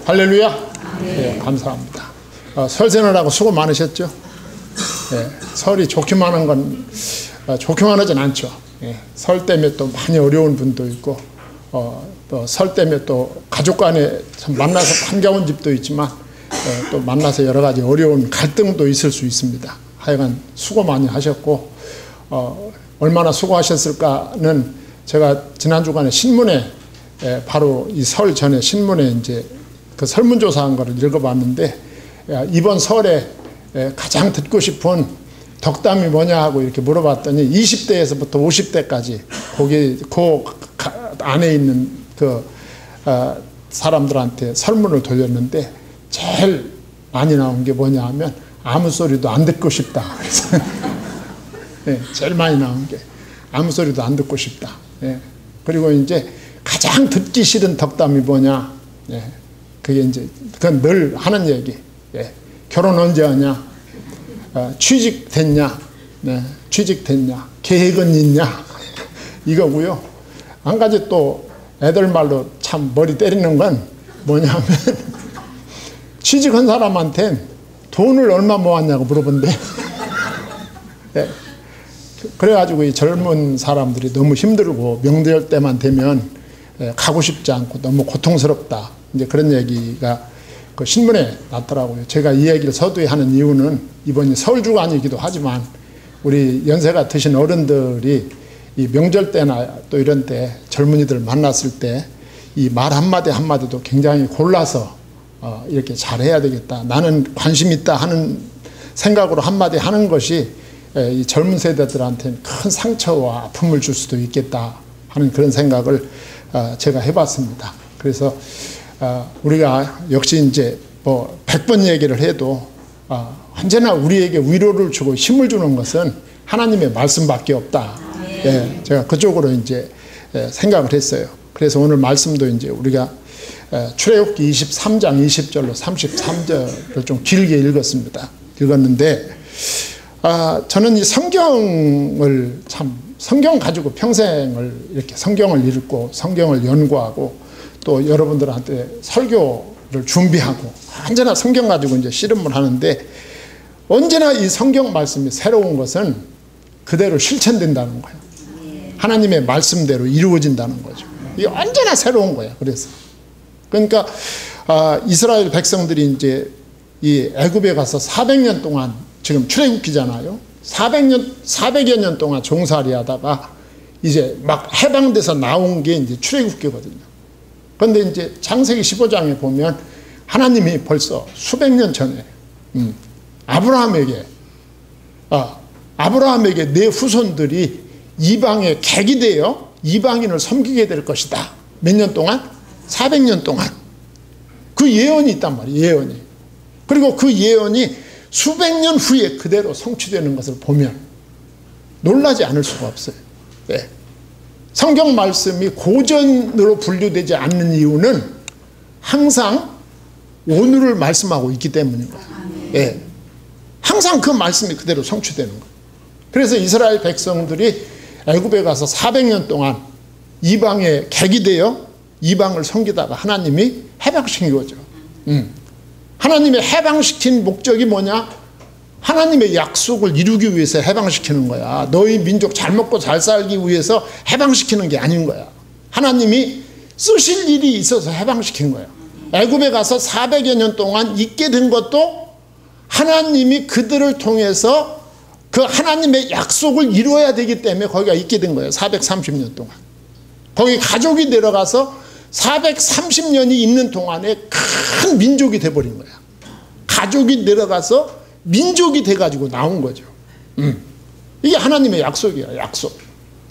할렐루야. 네, 감사합니다. 설세느라고 수고 많으셨죠? 네, 설이 좋기만 한 건 좋기만 하진 않죠. 네, 설 때문에 또 많이 어려운 분도 있고 또 설 때문에 또 가족 간에 참 만나서 반가운 집도 있지만 또 만나서 여러 가지 어려운 갈등도 있을 수 있습니다. 하여간 수고 많이 하셨고 얼마나 수고하셨을까는 제가 지난 주간에 신문에 바로 이 설 전에 신문에 이제 그 설문조사한 거를 읽어봤는데 이번 설에 가장 듣고 싶은 덕담이 뭐냐 하고 이렇게 물어봤더니 20대에서부터 50대까지 거기 그 안에 있는 그 사람들한테 설문을 돌렸는데 제일 많이 나온 게 뭐냐 하면 아무 소리도 안 듣고 싶다. 그래서 네, 제일 많이 나온 게 아무 소리도 안 듣고 싶다. 네. 그리고 이제 가장 듣기 싫은 덕담이 뭐냐? 네. 그게 이제 그건 늘 하는 얘기. 네. 결혼 언제 하냐? 취직됐냐? 네. 취직됐냐? 계획은 있냐? 이거고요. 한 가지 또 애들 말로 참 머리 때리는 건 뭐냐면 취직한 사람한테 돈을 얼마 모았냐고 물어본대. 네. 그래가지고 이 젊은 사람들이 너무 힘들고 명절 때만 되면 가고 싶지 않고 너무 고통스럽다. 이제 그런 얘기가 그 신문에 났더라고요. 제가 이 얘기를 서두에 하는 이유는 이번이 설 주간이기도 하지만 우리 연세가 드신 어른들이 이 명절 때나 또 이런 때 젊은이들 만났을 때 이 말 한마디 한마디도 굉장히 골라서 이렇게 잘해야 되겠다. 나는 관심 있다 하는 생각으로 한마디 하는 것이 이 젊은 세대들한테는 큰 상처와 아픔을 줄 수도 있겠다 하는 그런 생각을 제가 해봤습니다. 그래서 우리가 역시 이제 뭐 100번 얘기를 해도 언제나 우리에게 위로를 주고 힘을 주는 것은 하나님의 말씀밖에 없다. 예, 제가 그쪽으로 이제 생각을 했어요. 그래서 오늘 말씀도 이제 우리가 출애굽기 23장 20절로 33절을 좀 길게 읽었는데 저는 이 성경을 참 성경 가지고 평생을 이렇게 성경을 읽고 성경을 연구하고 또 여러분들한테 설교를 준비하고 언제나 성경 가지고 이제 씨름을 하는데 언제나 이 성경 말씀이 새로운 것은 그대로 실천된다는 거예요. 하나님의 말씀대로 이루어진다는 거죠. 이게 언제나 새로운 거예요. 그래서 그러니까 이스라엘 백성들이 이제 이 애굽에 가서 400년 동안 지금 출애굽기잖아요. 400여 년 동안 종살이 하다가 이제 막 해방돼서 나온 게 이제 출애굽기거든요. 그런데 이제 창세기 15장에 보면 하나님이 벌써 수백 년 전에 아브라함에게 내 후손들이 이방의 객이 되어 이방인을 섬기게 될 것이다. 몇 년 동안? 400년 동안. 그 예언이 있단 말이에요. 예언이. 그리고 그 예언이 수백 년 후에 그대로 성취되는 것을 보면 놀라지 않을 수가 없어요. 네. 성경 말씀이 고전으로 분류되지 않는 이유는 항상 오늘을 말씀하고 있기 때문인 거예요. 네. 항상 그 말씀이 그대로 성취되는 거예요. 그래서 이스라엘 백성들이 애굽에 가서 400년 동안 이방의 객이 되어 이방을 섬기다가 하나님이 해방시킨 거죠. 하나님의 해방시킨 목적이 뭐냐? 하나님의 약속을 이루기 위해서 해방시키는 거야. 너희 민족 잘 먹고 잘 살기 위해서 해방시키는 게 아닌 거야. 하나님이 쓰실 일이 있어서 해방시킨 거야. 애굽에 가서 400여 년 동안 있게 된 것도 하나님이 그들을 통해서 그 하나님의 약속을 이루어야 되기 때문에 거기가 있게 된 거예요. 430년 동안. 거기 가족이 내려가서 430년이 있는 동안에 큰 민족이 돼버린 거야. 가족이 내려가서 민족이 돼가지고 나온 거죠. 이게 하나님의 약속이야. 약속.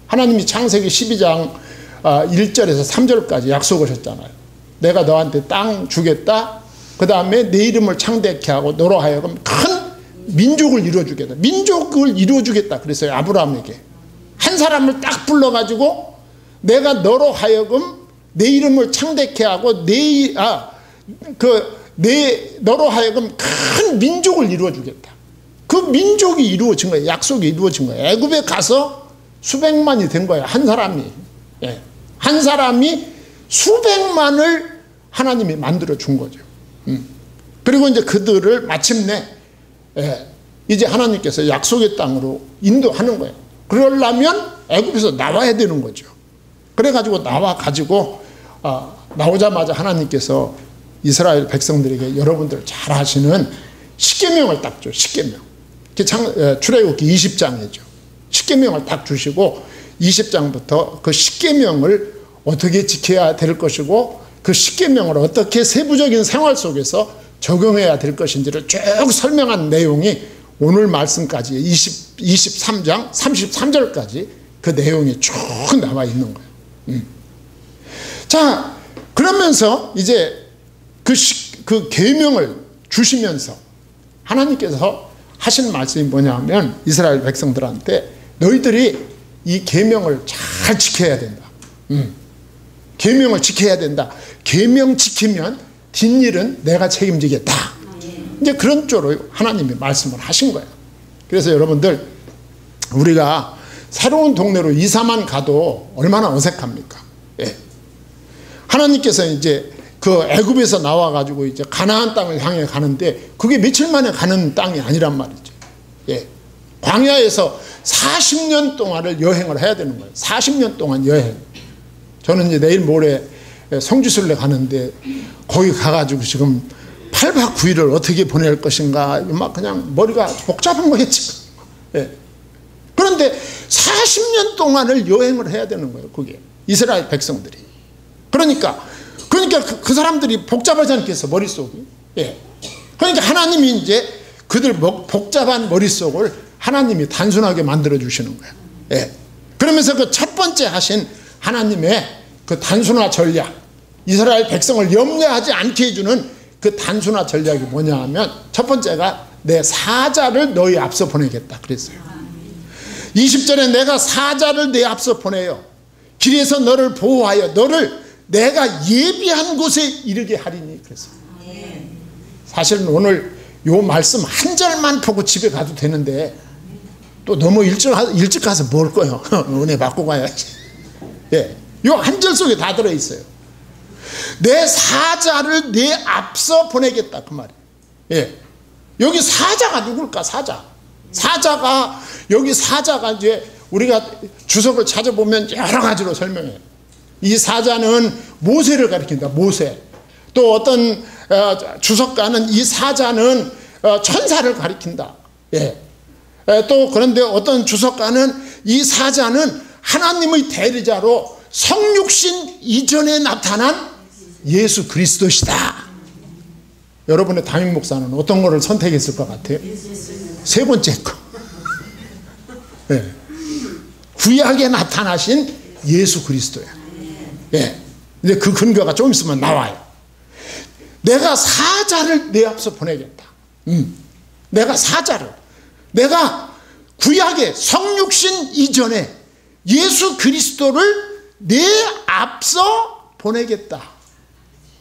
하나님이 창세기 12장 1절에서 3절까지 약속하셨잖아요. 내가 너한테 땅 주겠다. 그 다음에 내 이름을 창대케 하고 너로 하여금 큰 민족을 이루어주겠다. 민족을 이루어주겠다. 그랬어요. 아브라함에게. 한 사람을 딱 불러가지고 내가 너로 하여금 내 이름을 창대케 하고 너로 하여금 큰 민족을 이루어주겠다. 그 민족이 이루어진 거예요. 약속이 이루어진 거예요. 애굽에 가서 수백만이 된 거예요. 한 사람이. 한 사람이 수백만을 하나님이 만들어 준 거죠. 그리고 이제 그들을 마침내 이제 하나님께서 약속의 땅으로 인도하는 거예요. 그러려면 애굽에서 나와야 되는 거죠. 그래가지고 나오자마자 하나님께서 이스라엘 백성들에게 여러분들 잘 아시는 십계명을 딱 줘. 십계명. 출애굽기 20장이죠. 십계명을 딱 주시고 20장부터 그 십계명을 어떻게 지켜야 될 것이고 그 십계명을 어떻게 세부적인 생활 속에서 적용해야 될 것인지를 쭉 설명한 내용이 오늘 말씀까지 23장 33절까지 그 내용이 쭉 나와 있는 거예요. 자, 그러면서 이제 그 계명을 주시면서 하나님께서 하신 말씀이 뭐냐면 이스라엘 백성들한테 너희들이 이 계명을 잘 지켜야 된다. 계명을 지켜야 된다. 계명 지키면 뒷일은 내가 책임지겠다. 이제 그런 쪽으로 하나님이 말씀을 하신 거예요. 그래서 여러분들 우리가 새로운 동네로 이사만 가도 얼마나 어색합니까? 예. 하나님께서 이제 그 애굽에서 나와가지고 이제 가나안 땅을 향해 가는데 그게 며칠 만에 가는 땅이 아니란 말이죠. 예. 광야에서 40년 동안을 여행을 해야 되는 거예요. 40년 동안 여행. 저는 이제 내일 모레 성지순례 가는데 거기 가가지고 지금 8박 9일을 어떻게 보낼 것인가 막 그냥 머리가 복잡한 거겠지. 예. 그런데 40년 동안을 여행을 해야 되는 거예요. 그게 이스라엘 백성들이. 그러니까 그 사람들이 복잡하지 않겠어 머릿속이. 예. 그러니까 하나님이 이제 그들 복잡한 머릿속을 하나님이 단순하게 만들어 주시는 거예요. 예. 그러면서 그 첫 번째 하신 하나님의 그 단순화 전략, 이스라엘 백성을 염려하지 않게 해주는 그 단순화 전략이 뭐냐 하면 첫 번째가 내 사자를 너희 앞서 보내겠다 그랬어요. 20절에 내가 사자를 내 앞서 보내요. 길에서 너를 보호하여 너를 내가 예비한 곳에 이르게 하리니 그랬어요. 사실은 오늘 요 말씀 한 절만 보고 집에 가도 되는데 또 너무 일찍 가서 뭘 거요. 은혜 받고 가야지. 예, 요 한 절 속에 다 들어있어요. 내 사자를 내 앞서 보내겠다 그 말이에요. 예. 여기 사자가 누굴까? 여기 사자가 이제 우리가 주석을 찾아보면 여러 가지로 설명해요. 이 사자는 모세를 가리킨다. 모세. 또 어떤 주석가는 이 사자는 천사를 가리킨다. 예. 또 그런데 어떤 주석가는 이 사자는 하나님의 대리자로 성육신 이전에 나타난 예수 그리스도시다. 여러분의 담임 목사는 어떤 거를 선택했을 것 같아요? 세 번째 거. 예. 구약에 나타나신 예수 그리스도야. 예. 근데 그 근거가 좀 있으면 나와요. 내가 사자를 내 앞서 보내겠다. 내가 구약의 성육신 이전에 예수 그리스도를 내 앞서 보내겠다.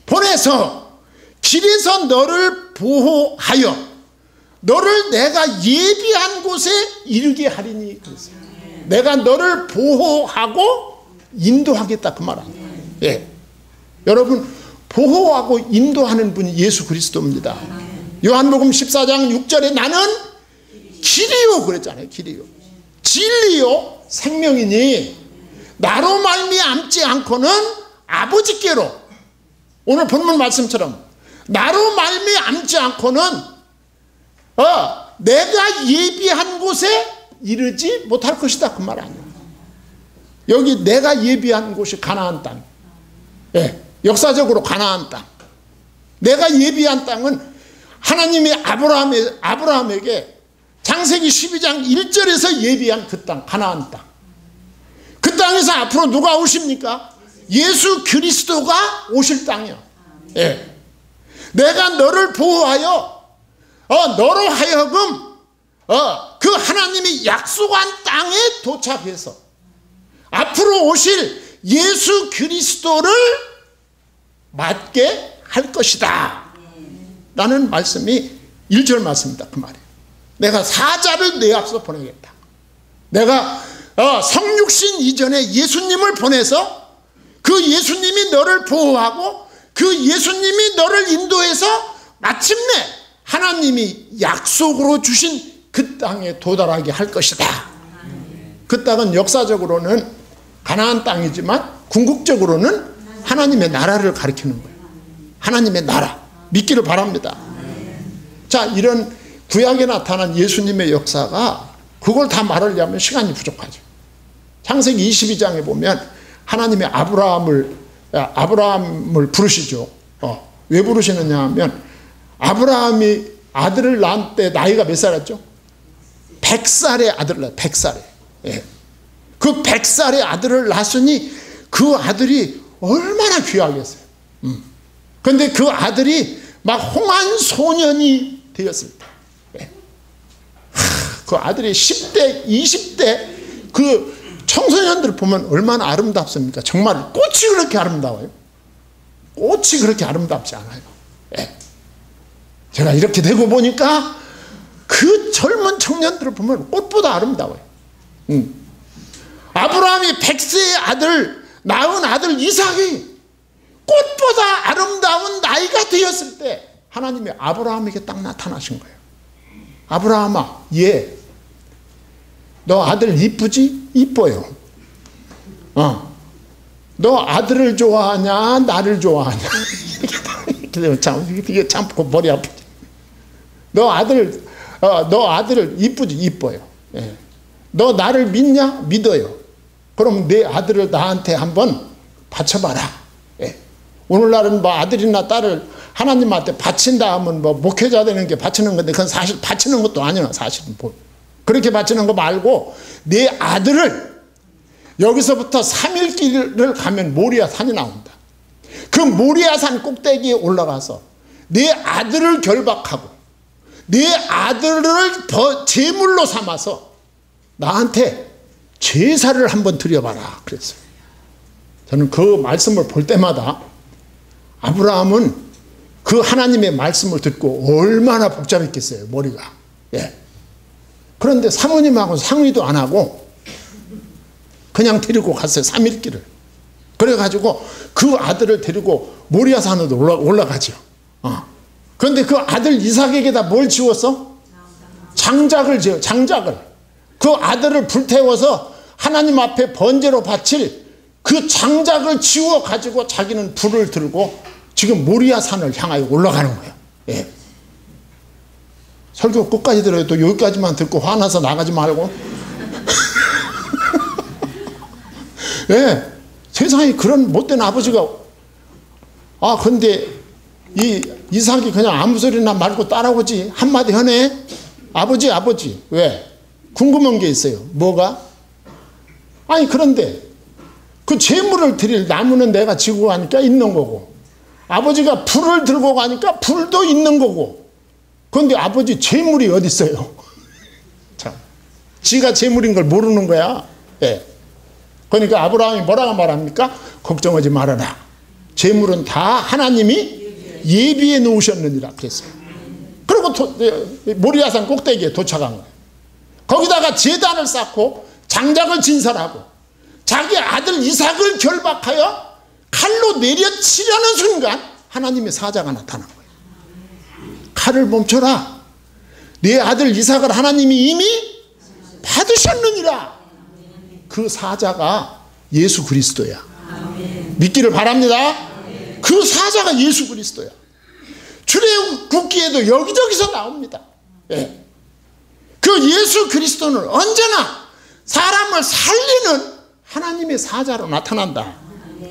보내서 길에서 너를 보호하여 너를 내가 예비한 곳에 이르게 하리니 그랬어요. 내가 너를 보호하고 인도하겠다 그 말 아니에요. 예. 여러분 보호하고 인도하는 분이 예수 그리스도입니다. 요한복음 14장 6절에 나는 길이요 그랬잖아요. 길이요 진리요 생명이니 나로 말미암지 않고는 아버지께로, 오늘 본문 말씀처럼 나로 말미암지 않고는 내가 예비한 곳에 이르지 못할 것이다 그 말 아니에요. 여기 내가 예비한 곳이 가나안 땅. 예, 역사적으로 가나안 땅. 내가 예비한 땅은 하나님이 아브라함에게 창세기 12장 1절에서 예비한 그 땅, 가나안 땅. 그 땅에서 앞으로 누가 오십니까? 예수 그리스도가 오실 땅이요. 예. 내가 너를 보호하여 너로 하여금 그 하나님이 약속한 땅에 도착해서 앞으로 오실 예수 그리스도를 맞게 할 것이다 라는 말씀이 1절 말씀입니다. 그 말이에요. 내가 사자를 내 앞서 보내겠다. 내가 성육신 이전에 예수님을 보내서 그 예수님이 너를 보호하고 그 예수님이 너를 인도해서 마침내 하나님이 약속으로 주신 그 땅에 도달하게 할 것이다. 그 땅은 역사적으로는 가나안 땅이지만 궁극적으로는 하나님의 나라를 가리키는 거예요. 하나님의 나라 믿기를 바랍니다. 자, 이런 구약에 나타난 예수님의 역사가 그걸 다 말하려면 시간이 부족하죠. 창세기 22장에 보면 하나님의 아브라함을 부르시죠. 왜 부르시느냐 하면 아브라함이 아들을 낳은 때 나이가 몇 살이었죠? 100살의 아들을 낳았어요. 100살에. 예. 그 100살의 아들을 낳았으니 그 아들이 얼마나 귀하겠어요. 그런데 그 아들이 막 홍한 소년이 되었을 때, 예. 그 아들이 10대, 20대 그 청소년들 보면 얼마나 아름답습니까? 정말 꽃이 그렇게 아름다워요. 꽃이 그렇게 아름답지 않아요. 예. 제가 이렇게 되고 보니까 그 젊은 청년들을 보면 꽃보다 아름다워요. 아브라함이 100세의 아들, 낳은 아들 이삭이 꽃보다 아름다운 나이가 되었을 때 하나님이 아브라함에게 딱 나타나신 거예요. 아브라함아, 예, 너 아들 이쁘지? 이뻐요. 너 아들을 좋아하냐? 나를 좋아하냐? 이게 참 머리 아프지. 너 아들을 이쁘지? 이뻐요. 예. 너 나를 믿냐? 믿어요. 그럼 내 아들을 나한테 한번 바쳐봐라. 예. 오늘날은 뭐 아들이나 딸을 하나님한테 바친다 하면 뭐 목회자 되는 게 바치는 건데 그건 사실 바치는 것도 아니야. 사실은 그렇게 바치는 거 말고 내 아들을 여기서부터 3일 길을 가면 모리아 산이 나온다. 그 모리아 산 꼭대기에 올라가서 내 아들을 결박하고 내 아들을 제물로 삼아서 나한테 제사를 한번 드려봐라 그랬어요. 저는 그 말씀을 볼 때마다 아브라함은 그 하나님의 말씀을 듣고 얼마나 복잡했겠어요, 머리가. 예. 그런데 사모님하고 상의도 안 하고 그냥 데리고 갔어요, 3일 길을. 그래가지고 그 아들을 데리고 모리아 산으로 올라가죠. 그런데 그 아들 이삭에게다 뭘 지웠어? 장작을 지어, 장작을. 그 아들을 불태워서 하나님 앞에 번제로 바칠 그 장작을 지워가지고 자기는 불을 들고 지금 모리아 산을 향하여 올라가는 거예요. 예. 설교 끝까지 들어요. 또 여기까지만 듣고 화나서 나가지 말고. 예. 세상에 그런 못된 아버지가, 근데 이삭이 그냥 아무 소리나 말고 따라오지. 한마디 하네. 아버지. 왜? 궁금한 게 있어요. 뭐가? 아니, 그런데 그 제물을 드릴 나무는 내가 지고 가니까 있는 거고, 아버지가 불을 들고 가니까 불도 있는 거고, 그런데 아버지 제물이 어디 있어요? 참, 지가 제물인 걸 모르는 거야. 예. 그러니까 아브라함이 뭐라고 말합니까? 걱정하지 말아라. 제물은 다 하나님이 예비해 놓으셨느니라 그랬어요. 그리고 모리아산 꼭대기에 도착한 거예요. 거기다가 제단을 쌓고 장작을 진설하고 자기 아들 이삭을 결박하여 칼로 내려치려는 순간 하나님의 사자가 나타난 거예요. 칼을 멈춰라. 네 아들 이삭을 하나님이 이미 받으셨느니라. 그 사자가 예수 그리스도야. 믿기를 바랍니다. 그 사자가 예수 그리스도야. 출애굽기에도 여기저기서 나옵니다. 예. 그 예수 그리스도는 언제나 사람을 살리는 하나님의 사자로 나타난다.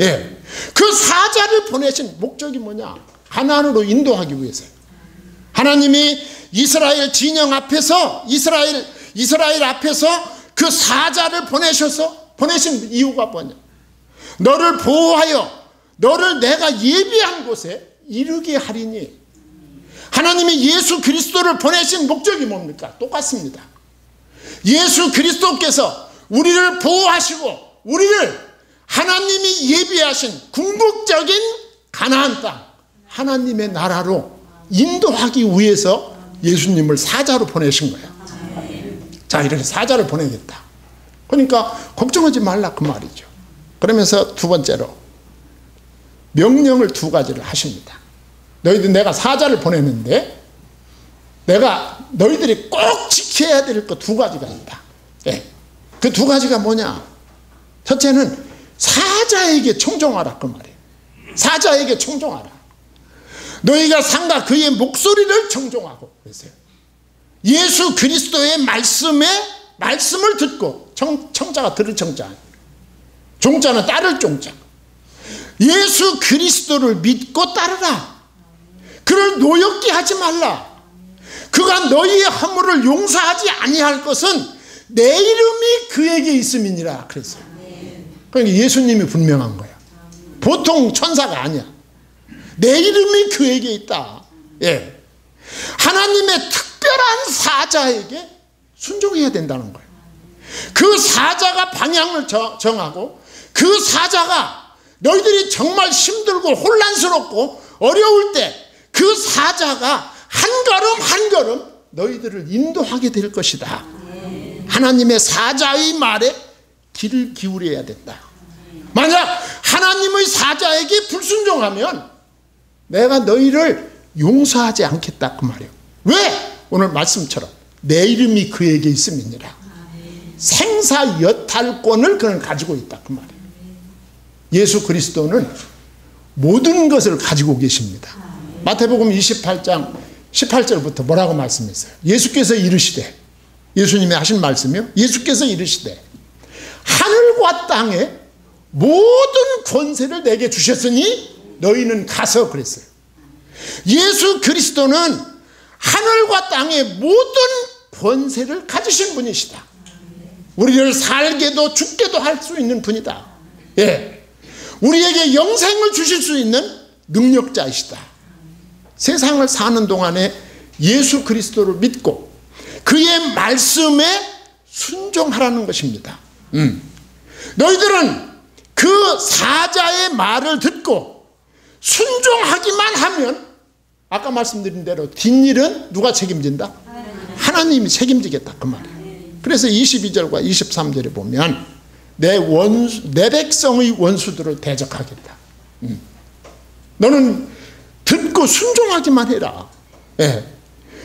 예. 그 사자를 보내신 목적이 뭐냐? 가나안으로 인도하기 위해서요. 하나님이 이스라엘 진영 앞에서 이스라엘 앞에서 그 사자를 보내신 이유가 뭐냐? 너를 보호하여 너를 내가 예비한 곳에 이르게 하리니. 하나님이 예수 그리스도를 보내신 목적이 뭡니까? 똑같습니다. 예수 그리스도께서 우리를 보호하시고 우리를 하나님이 예비하신 궁극적인 가나안 땅, 하나님의 나라로 인도하기 위해서 예수님을 사자로 보내신 거예요. 자, 이렇게 사자를 보내겠다. 그러니까 걱정하지 말라 그 말이죠. 그러면서 두 번째로 명령을 두 가지를 하십니다. 너희들 내가 사자를 보내는데 내가 너희들이 꼭 지켜야 될 것 두 가지가 있다. 예. 그 두 가지가 뭐냐? 첫째는 사자에게 청종하라 그 말이에요. 사자에게 청종하라. 너희가 상가 그의 목소리를 청종하고 그랬어요. 예수 그리스도의 말씀을 듣고 청자가 들을 청자, 종자는 따를 종자. 예수 그리스도를 믿고 따르라. 그를 노엽게 하지 말라. 그가 너희의 허물을 용서하지 아니할 것은 내 이름이 그에게 있음이니라 그랬어요. 그러니까 예수님이 분명한 거야. 보통 천사가 아니야. 내 이름이 그에게 있다. 예. 하나님의 특별한 사자에게 순종해야 된다는 거예요. 그 사자가 방향을 정하고 그 사자가 너희들이 정말 힘들고 혼란스럽고 어려울 때 그 사자가 한 걸음 한 걸음 너희들을 인도하게 될 것이다. 하나님의 사자의 말에 귀를 기울여야 된다. 만약 하나님의 사자에게 불순종하면 내가 너희를 용서하지 않겠다 그 말이에요. 왜? 오늘 말씀처럼 내 이름이 그에게 있음이니라. 생사여탈권을 그는 가지고 있다 그 말이에요. 예수 그리스도는 모든 것을 가지고 계십니다. 마태복음 28장 18절부터 뭐라고 말씀했어요? 예수께서 이르시되, 예수님이 하신 말씀이요, 예수께서 이르시되 하늘과 땅에 모든 권세를 내게 주셨으니 너희는 가서 그랬어요. 예수 그리스도는 하늘과 땅의 모든 권세를 가지신 분이시다. 우리를 살게도 죽게도 할 수 있는 분이다. 예. 우리에게 영생을 주실 수 있는 능력자이시다. 세상을 사는 동안에 예수 그리스도를 믿고 그의 말씀에 순종하라는 것입니다. 너희들은 그 사자의 말을 듣고 순종하기만 하면 아까 말씀드린 대로 뒷일은 누가 책임진다? 하나님이 책임지겠다 그 말이에요. 그래서 22절과 23절에 보면 내 백성의 원수들을 대적하겠다. 너는 듣고 순종하기만 해라. 예.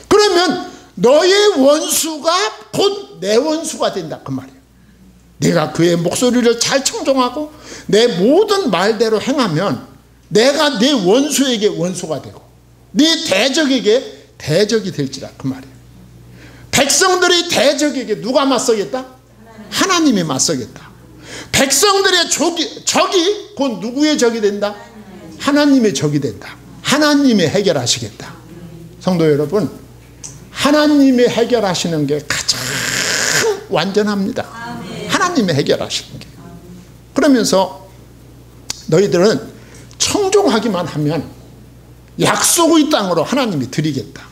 그러면 너의 원수가 곧 내 원수가 된다 그 말이에요. 내가 그의 목소리를 잘 청종하고 내 모든 말대로 행하면 내가 내 원수에게 원수가 되고 네 대적에게 대적이 될지라 그 말이에요. 백성들의 대적에게 누가 맞서겠다? 하나님이 맞서겠다. 백성들의 적이 곧 누구의 적이 된다? 하나님의 적이 된다. 하나님이 해결하시겠다. 성도 여러분, 하나님이 해결하시는 게 가장 완전합니다. 하나님이 해결하시는 게. 그러면서 너희들은 청종하기만 하면 약속의 땅으로 하나님이 드리겠다.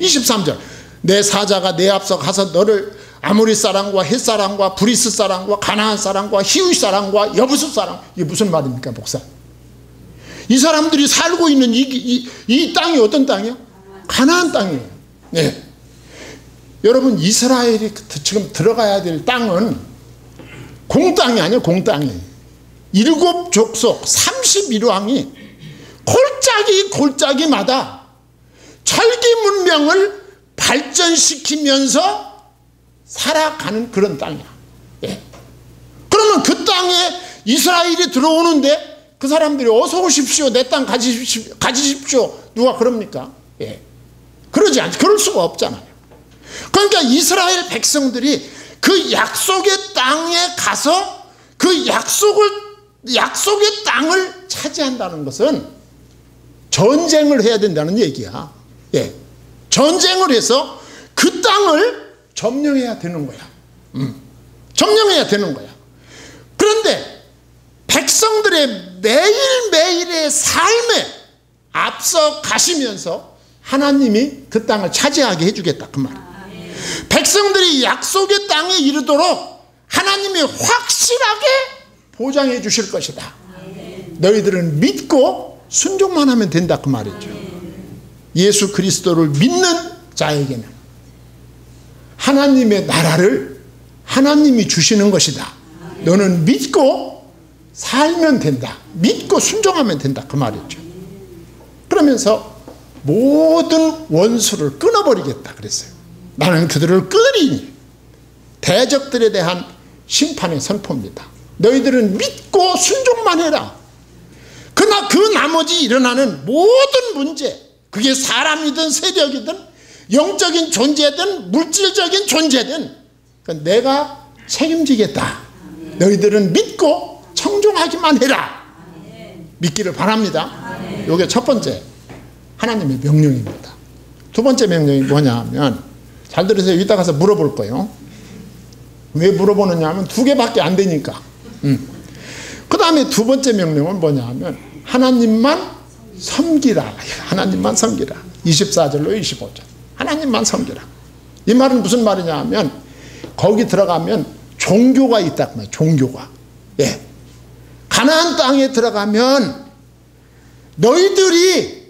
23절 내 사자가 내 앞서 가서 너를 아모리 사람과 헷 사람과 브리스 사람과 가나안 사람과 히윗 사람과 여부스 사람, 이게 무슨 말입니까 목사? 이 사람들이 살고 있는 이 땅이 어떤 땅이요? 가나안 땅이에요. 네. 여러분 이스라엘이 지금 들어가야 될 땅은 공땅이 아니에요. 공땅이. 7족속 31왕이 골짜기마다 철기 문명을 발전시키면서 살아가는 그런 땅이야. 예. 그러면 그 땅에 이스라엘이 들어오는데 그 사람들이 어서 오십시오. 내 땅 가지십시오. 누가 그럽니까? 예. 그럴 수가 없잖아요. 그러니까 이스라엘 백성들이 그 약속의 땅에 가서 그 약속의 땅을 차지한다는 것은 전쟁을 해야 된다는 얘기야. 예. 전쟁을 해서 그 땅을 점령해야 되는 거야. 점령해야 되는 거야. 그런데 백성들의 매일매일의 삶에 앞서 가시면서 하나님이 그 땅을 차지하게 해주겠다 그 말이에요. 백성들이 약속의 땅에 이르도록 하나님이 확실하게 보장해 주실 것이다. 너희들은 믿고 순종만 하면 된다 그 말이죠. 예수 그리스도를 믿는 자에게는 하나님의 나라를 하나님이 주시는 것이다. 너는 믿고 살면 된다. 믿고 순종하면 된다 그 말이죠. 그러면서 모든 원수를 끊어버리겠다 그랬어요. 나는 그들을 끊으리니 대적들에 대한 심판의 선포입니다. 너희들은 믿고 순종만 해라. 그러나 그 나머지 일어나는 모든 문제, 그게 사람이든 세력이든 영적인 존재든 물질적인 존재든 내가 책임지겠다. 너희들은 믿고 청종하기만 해라. 믿기를 바랍니다. 이게 첫 번째 하나님의 명령입니다. 두 번째 명령이 뭐냐 하면, 잘 들으세요. 이따 가서 물어볼 거예요. 왜 물어보느냐 하면 두 개밖에 안 되니까. 그 다음에 두 번째 명령은 뭐냐 하면 하나님만 섬기라. 하나님만 섬기라. 24절로 25절. 하나님만 섬기라. 이 말은 무슨 말이냐 하면 거기 들어가면 종교가 있다. 종교가. 예. 가나안 땅에 들어가면 너희들이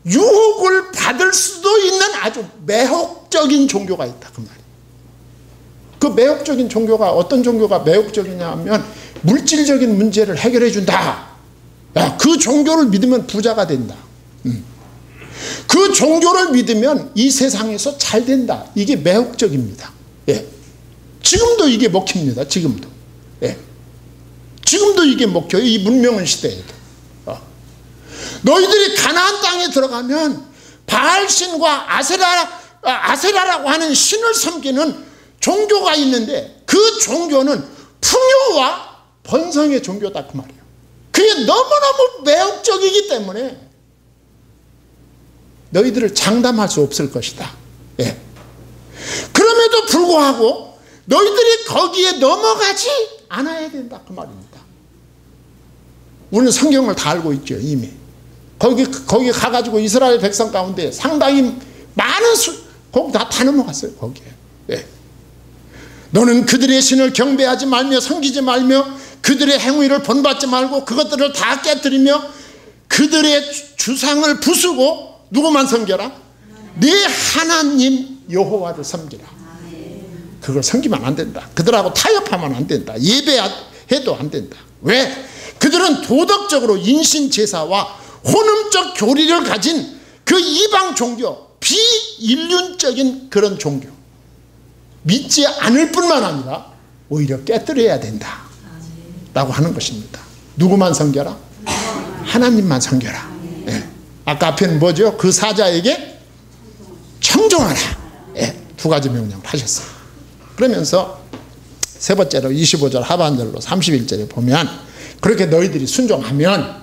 유혹을 받을 수도 있는 아주 매혹적인 종교가 있다. 그 말이에요. 그 매혹적인 종교가 어떤 종교가 매혹적이냐 하면 물질적인 문제를 해결해 준다. 야, 그 종교를 믿으면 부자가 된다. 그 종교를 믿으면 이 세상에서 잘 된다. 이게 매혹적입니다. 예. 지금도 이게 먹힙니다. 지금도. 예. 지금도 이게 먹혀요. 이 문명은 시대에도. 너희들이 가나안 땅에 들어가면 바알신과 아세라라고 하는 신을 섬기는 종교가 있는데 그 종교는 풍요와 번성의 종교다 그 말이에요. 그게 너무너무 매혹적이기 때문에 너희들을 장담할 수 없을 것이다. 예. 그럼에도 불구하고 너희들이 거기에 넘어가지 않아야 된다 그 말입니다. 우리는 성경을 다 알고 있죠. 이미 거기 가가지고 이스라엘 백성 가운데 상당히 많은 거기 다 넘어갔어요. 거기에. 예. 너는 그들의 신을 경배하지 말며 섬기지 말며 그들의 행위를 본받지 말고 그것들을 다 깨뜨리며 그들의 주상을 부수고 누구만 섬겨라? 네 하나님 여호와를 섬기라. 그걸 섬기면 안 된다. 그들하고 타협하면 안 된다. 예배해도 안 된다. 왜? 그들은 도덕적으로 인신제사와 혼음적 교리를 가진 그 이방 종교, 비인륜적인 그런 종교, 믿지 않을 뿐만 아니라 오히려 깨뜨려야 된다 라고 하는 것입니다. 누구만 섬겨라? 하나님만 섬겨라. 예. 아까 앞에는 뭐죠? 그 사자에게 청종하라. 예. 두 가지 명령을 하셨어요. 그러면서 세 번째로 25절 하반절로 31절에 보면 그렇게 너희들이 순종하면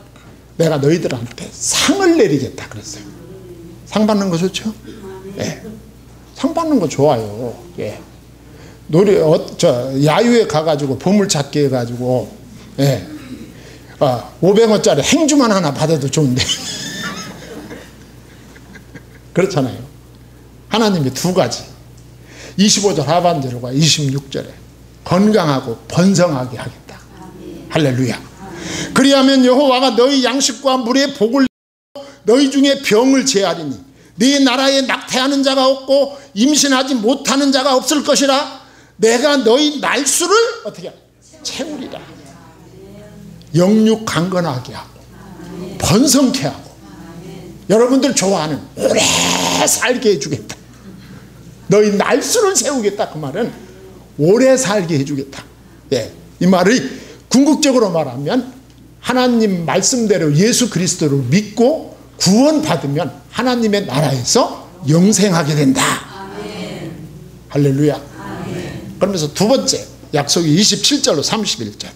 내가 너희들한테 상을 내리겠다 그랬어요. 상 받는 거 좋죠? 예. 상 받는 거 좋아요. 예. 야유에 가가지고 보물찾기 해가지고, 예. 500원짜리 행주만 하나 받아도 좋은데. 그렇잖아요. 하나님이 두 가지. 25절 하반절과 26절에 건강하고 번성하게 하겠다. 할렐루야. 그리하면 여호와가 너희 양식과 물의 복을 너희 중에 병을 제하리니 네 나라에 낙태하는 자가 없고 임신하지 못하는 자가 없을 것이라. 내가 너희 날수를 어떻게 채우리라. 영육 강건하게 하고 번성케 하고 여러분들 좋아하는 오래 살게 해주겠다. 너희 날수를 세우겠다. 그 말은 오래 살게 해주겠다. 예, 이 말이 궁극적으로 말하면 하나님 말씀대로 예수 그리스도를 믿고 구원받으면 하나님의 나라에서 영생하게 된다. 아멘. 할렐루야. 아멘. 그러면서 두 번째 약속이 27절로 31절.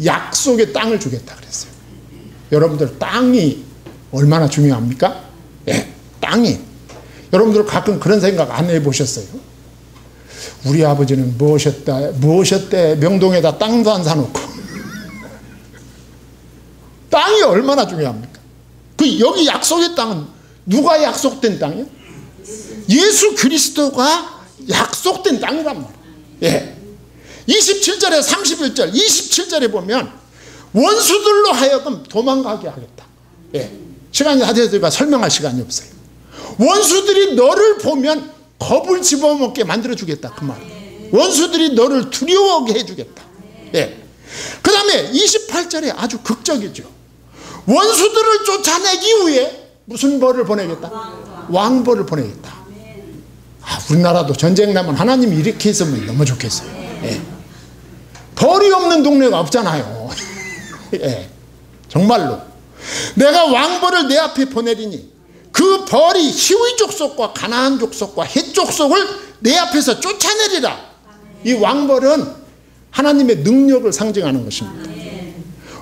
약속의 땅을 주겠다 그랬어요. 여러분들 땅이 얼마나 중요합니까? 예, 땅이. 여러분들 가끔 그런 생각 안 해보셨어요? 우리 아버지는 무엇이었대 명동에다 땅도 안 사놓고. 땅이 얼마나 중요합니까? 여기 약속의 땅은 누가 약속된 땅이에요? 예수 그리스도가 약속된 땅이란 말이에요. 예. 27절에 31절, 27절에 보면 원수들로 하여금 도망가게 하겠다. 예. 시간이 다 돼서 설명할 시간이 없어요. 원수들이 너를 보면 겁을 집어먹게 만들어주겠다. 그 말이에요. 원수들이 너를 두려워하게 해주겠다. 예. 그 다음에 28절에 아주 극적이죠. 원수들을 쫓아내기 위해 무슨 벌을 보내겠다? 왕벌을 보내겠다. 우리나라도 전쟁 나면 하나님이 이렇게 했으면 너무 좋겠어요. 예. 벌이 없는 동네가 없잖아요. 예. 정말로 내가 왕벌을 내 앞에 보내리니 그 벌이 히위 족속과 가나안 족속과 헷 족속을 내 앞에서 쫓아내리라. 이 왕벌은 하나님의 능력을 상징하는 것입니다.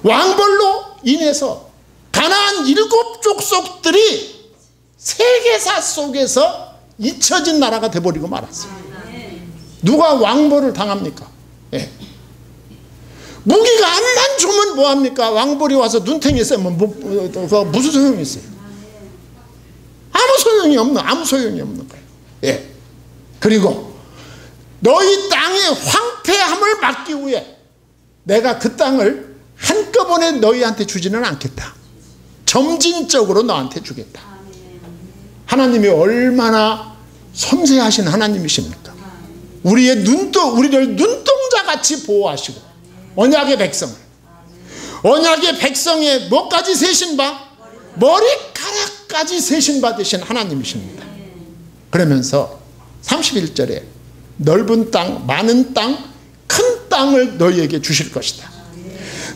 왕벌로 인해서 가나안 7 족속들이 세계사 속에서 잊혀진 나라가 돼버리고 말았어요. 누가 왕벌을 당합니까? 예. 무기가 암만 좋으면 뭐합니까? 왕벌이 와서 눈탱이 쐬면 무슨 소용이 있어요? 아무 소용이 없는 거예요. 예. 그리고 너희 땅의 황폐함을 막기 위해 내가 그 땅을 한꺼번에 너희한테 주지는 않겠다. 점진적으로 너한테 주겠다. 하나님이 얼마나 섬세하신 하나님이십니까? 우리를 눈동자같이 보호하시고 언약의 백성의 뭐까지 세신 바? 머리카락까지 세신 바 되신 하나님이십니다. 그러면서 31절에 넓은 땅, 많은 땅, 큰 땅을 너희에게 주실 것이다.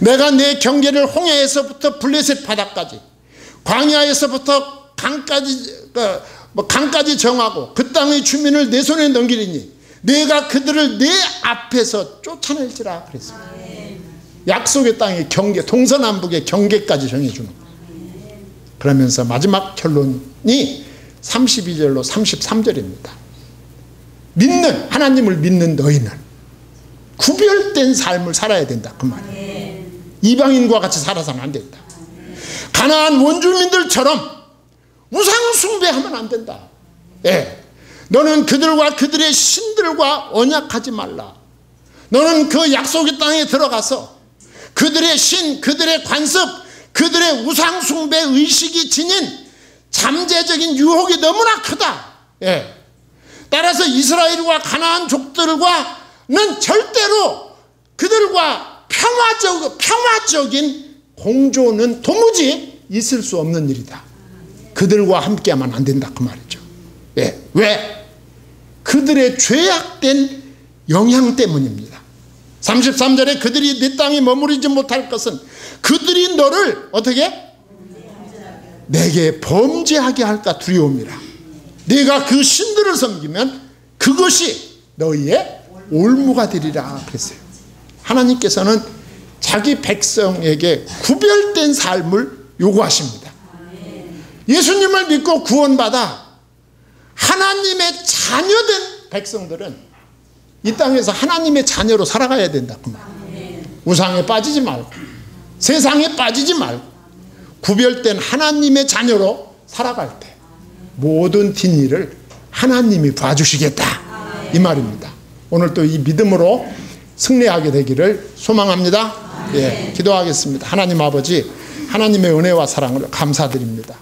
내가 내 경계를 홍해에서부터 블레셋 바다까지, 광야에서부터 강까지 정하고 그 땅의 주민을 내 손에 넘기리니 내가 그들을 내 앞에서 쫓아낼지라 그랬습니다. 약속의 땅의 경계, 동서남북의 경계까지 정해주는 거예요. 그러면서 마지막 결론이 32절로 33절입니다. 하나님을 믿는 너희는 구별된 삶을 살아야 된다. 그 말이에요. 이방인과 같이 살아서는 안 된다. 가나안 원주민들처럼 우상 숭배하면 안 된다. 예. 너는 그들의 신들과 언약하지 말라. 너는 그 약속의 땅에 들어가서 그들의 신, 그들의 관습, 그들의 우상 숭배 의식이 지닌 잠재적인 유혹이 너무나 크다. 예. 따라서 이스라엘과 가나안 족들과는 절대로 그들과 평화적인 공조는 도무지 있을 수 없는 일이다. 그들과 함께하면 안 된다. 그 말이죠. 예. 왜? 그들의 죄악된 영향 때문입니다. 33절에 그들이 내 땅에 머무르지 못할 것은 그들이 너를 어떻게? 내게 범죄하게 할까 두려움이라. 네가 그 신들을 섬기면 그것이 너희의 올무가 되리라 그랬어요. 하나님께서는 자기 백성에게 구별된 삶을 요구하십니다. 예수님을 믿고 구원받아 하나님의 자녀된 백성들은 이 땅에서 하나님의 자녀로 살아가야 된다. 그 말. 우상에 빠지지 말고 세상에 빠지지 말고 구별된 하나님의 자녀로 살아갈 때 모든 뒷일을 하나님이 봐주시겠다. 이 말입니다. 오늘 또 이 믿음으로 승리하게 되기를 소망합니다. 예, 기도하겠습니다. 하나님 아버지, 하나님의 은혜와 사랑을 감사드립니다.